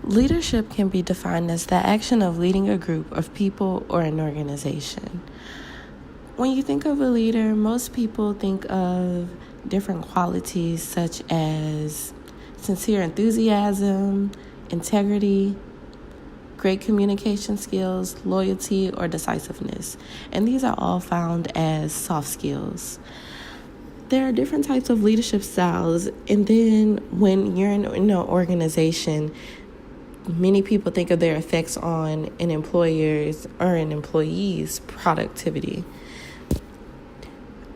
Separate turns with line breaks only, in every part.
Leadership can be defined as the action of leading a group of people or an organization. When you think of a leader, most people think of different qualities such as sincere enthusiasm, integrity, great communication skills, loyalty, or decisiveness. And these are all found as soft skills. There are different types of leadership styles, and then when you're in an organization, many people think of their effects on an employer's or an employee's productivity.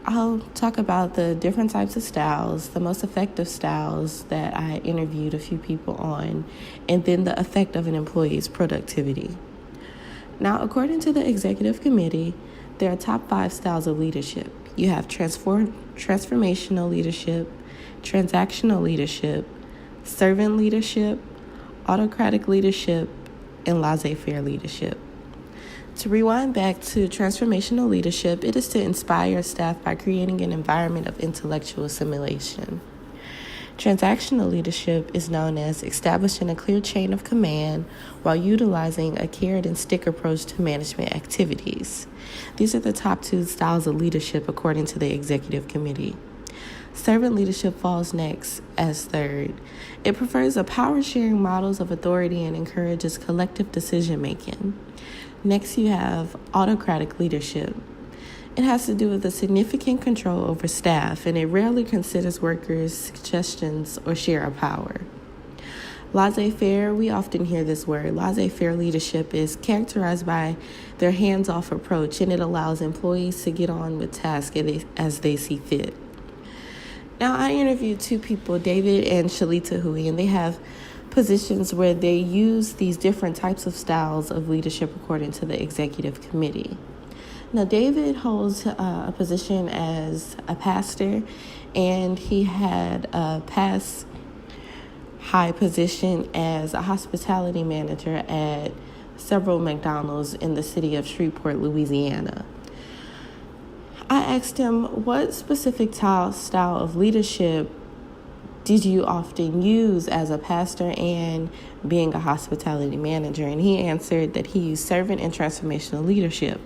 I'll talk about the different types of styles, the most effective styles that I interviewed a few people on, and then the effect of an employee's productivity. Now, according to the executive committee, there are top 5 styles of leadership. You have transformational leadership, transactional leadership, servant leadership, autocratic leadership, and laissez-faire leadership. To rewind back to transformational leadership, it is to inspire staff by creating an environment of intellectual assimilation. Transactional leadership is known as establishing a clear chain of command while utilizing a carrot and stick approach to management activities. These are the top 2 styles of leadership according to the executive committee. Servant leadership falls next as third. It prefers a power-sharing models of authority and encourages collective decision-making. Next, you have autocratic leadership. It has to do with a significant control over staff, and it rarely considers workers' suggestions or share of power. Laissez-faire, we often hear this word. Laissez-faire leadership is characterized by their hands-off approach, and it allows employees to get on with tasks as they see fit. Now, I interviewed 2 people, David and Shalita Hui, and they have positions where they use these different types of styles of leadership according to the executive committee. Now, David holds a position as a pastor, and he had a past high position as a hospitality manager at several McDonald's in the city of Shreveport, Louisiana. I asked him, what specific style of leadership did you often use as a pastor and being a hospitality manager? And he answered that he used servant and transformational leadership.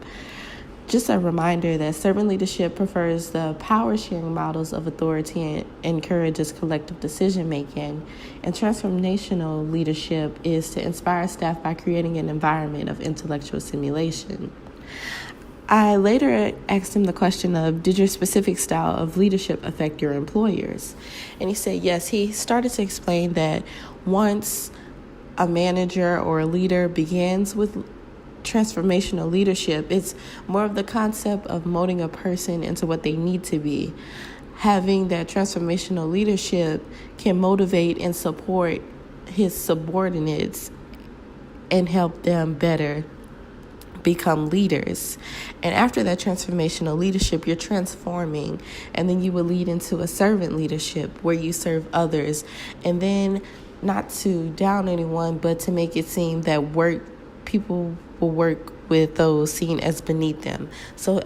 Just a reminder that servant leadership prefers the power-sharing models of authority and encourages collective decision-making. And transformational leadership is to inspire staff by creating an environment of intellectual simulation. I later asked him the question of, did your specific style of leadership affect your employers? And he said yes. He started to explain that once a manager or a leader begins with transformational leadership, it's more of the concept of molding a person into what they need to be. Having that transformational leadership can motivate and support his subordinates and help them better become leaders. And after that transformational leadership, you're transforming, and then you will lead into a servant leadership where you serve others. And then, not to down anyone, but to make it seem that people will work with those seen as beneath them. So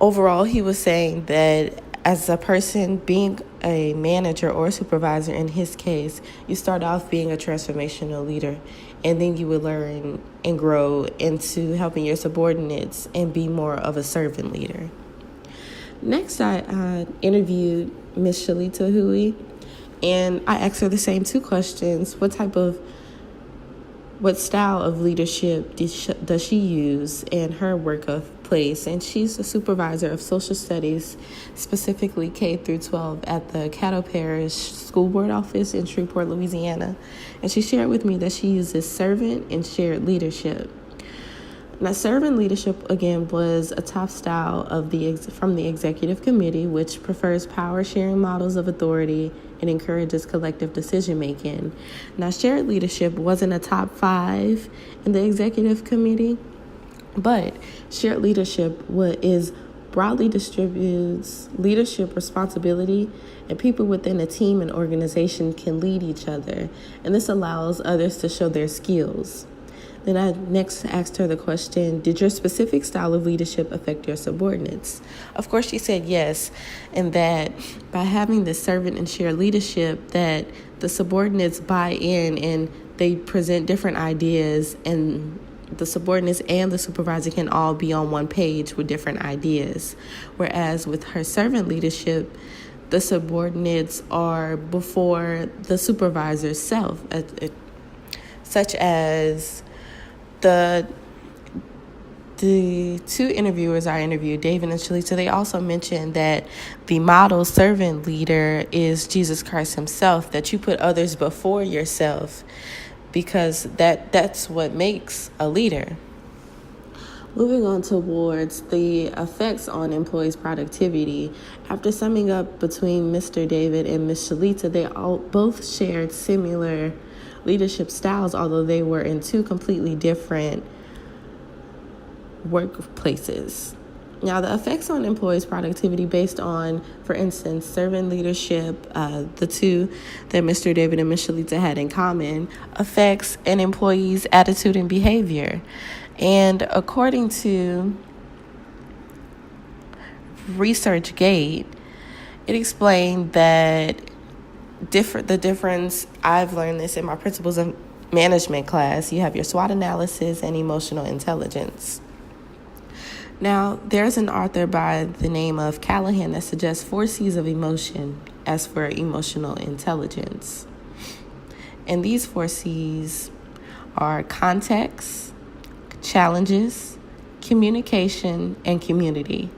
overall, he was saying that as a person being a manager or a supervisor, in his case, you start off being a transformational leader, and then you will learn and grow into helping your subordinates and be more of a servant leader. Next, I interviewed Miss Shalita Hui, and I asked her the same 2 questions. What style of leadership does she use in her workplace? And she's a supervisor of social studies, specifically K through 12 at the Caddo Parish School Board Office in Shreveport, Louisiana. And she shared with me that she uses servant and shared leadership. Now, servant leadership, again, was a top style from the executive committee, which prefers power-sharing models of authority and encourages collective decision-making. Now, shared leadership wasn't a top 5 in the executive committee, but shared leadership is broadly distributes leadership responsibility, and people within a team and organization can lead each other, and this allows others to show their skills. Then I next asked her the question, did your specific style of leadership affect your subordinates? Of course, she said yes, and that by having the servant and share leadership, that the subordinates buy in and they present different ideas, and the subordinates and the supervisor can all be on one page with different ideas. Whereas with her servant leadership, the subordinates are before the supervisor's self, such as the two interviewers I interviewed, David and Shalita. They also mentioned that the model servant leader is Jesus Christ himself, that you put others before yourself, because that's what makes a leader. Moving on towards the effects on employees' productivity, after summing up between Mr. David and Ms. Shalita, they both shared similar leadership styles, although they were in two completely different workplaces. Now, the effects on employees' productivity based on, for instance, servant leadership, the two that Mr. David and Ms. Shalita had in common, affects an employee's attitude and behavior. And according to ResearchGate, it explained that the difference, I've learned this in my Principles of Management class, you have your SWOT analysis and emotional intelligence. Now, there's an author by the name of Callahan that suggests 4 C's of emotion as for emotional intelligence. And these 4 C's are context, challenges, communication, and community.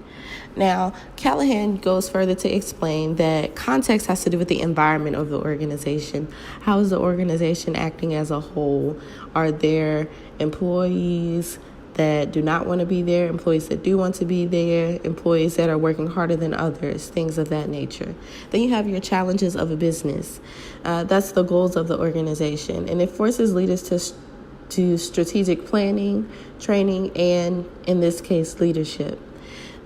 Now, Callahan goes further to explain that context has to do with the environment of the organization. How is the organization acting as a whole? Are there employees that do not want to be there, employees that do want to be there, employees that are working harder than others, things of that nature? Then you have your challenges of a business. That's the goals of the organization. And it forces leaders to strategic planning, training, and in this case, leadership.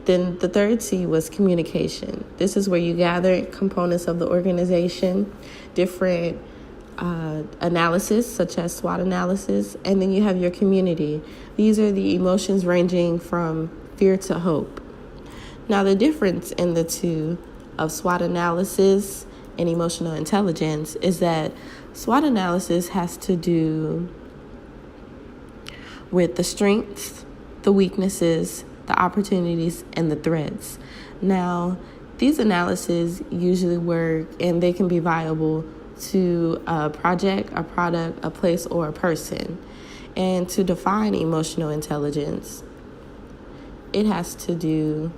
Then the 3rd C was communication. This is where you gather components of the organization, different analysis, such as SWOT analysis, and then you have your community. These are the emotions ranging from fear to hope. Now, the difference in the two of SWOT analysis and emotional intelligence is that SWOT analysis has to do with the strengths, the weaknesses, the opportunities, and the threats. Now, these analyses usually work, and they can be viable to a project, a product, a place, or a person. And to define emotional intelligence, it has to do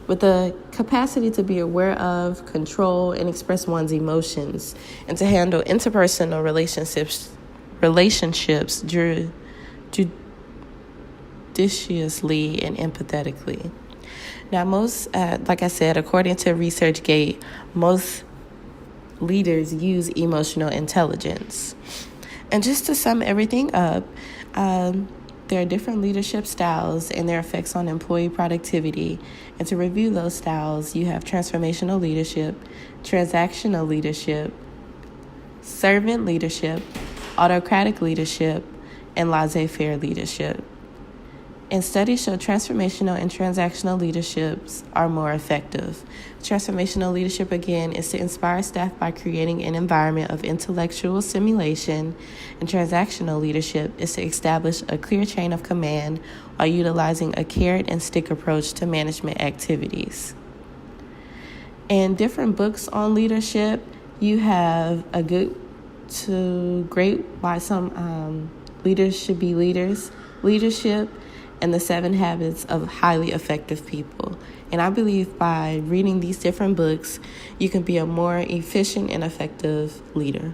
with the capacity to be aware of, control, and express one's emotions, and to handle interpersonal relationships judiciously and empathetically. Now, most, like I said, according to ResearchGate, most leaders use emotional intelligence. And just to sum everything up, there are different leadership styles and their effects on employee productivity. And to review those styles, you have transformational leadership, transactional leadership, servant leadership, autocratic leadership, and laissez-faire leadership. And studies show transformational and transactional leaderships are more effective. Transformational leadership, again, is to inspire staff by creating an environment of intellectual stimulation, and transactional leadership is to establish a clear chain of command while utilizing a carrot and stick approach to management activities. In different books on leadership, you have A Good to Great, Why Some Leaders Should Be Leaders, Leadership, and The 7 Habits of Highly Effective People. And I believe by reading these different books, you can be a more efficient and effective leader.